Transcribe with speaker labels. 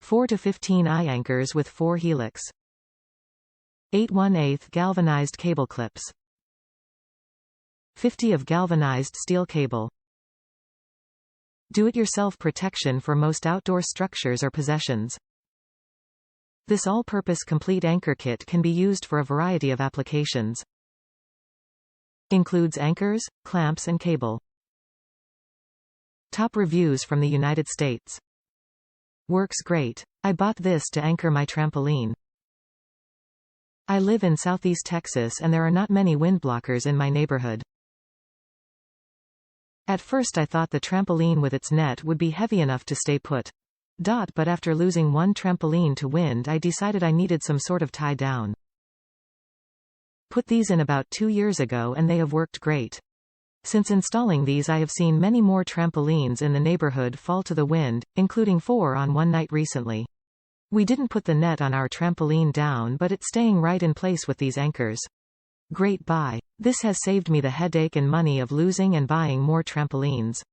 Speaker 1: 4 to 15 eye anchors with 4 helix. 8 1/8 galvanized cable clips. 50 of galvanized steel cable. Do-it-yourself protection for most outdoor structures or possessions. This all-purpose complete anchor kit can be used for a variety of applications. Includes anchors, clamps and cable. Top reviews from the United States. Works great. I bought this to anchor my trampoline. I live in Southeast Texas and there are not many wind blockers in my neighborhood. At first I thought the trampoline with its net would be heavy enough to stay put. But after losing one trampoline to wind, I decided I needed some sort of tie down. Put these in about 2 years ago and they have worked great. Since installing these I have seen many more trampolines in the neighborhood fall to the wind, including 4 on one night recently. We didn't put the net on our trampoline down, but it's staying right in place with these anchors. Great buy. This has saved me the headache and money of losing and buying more trampolines.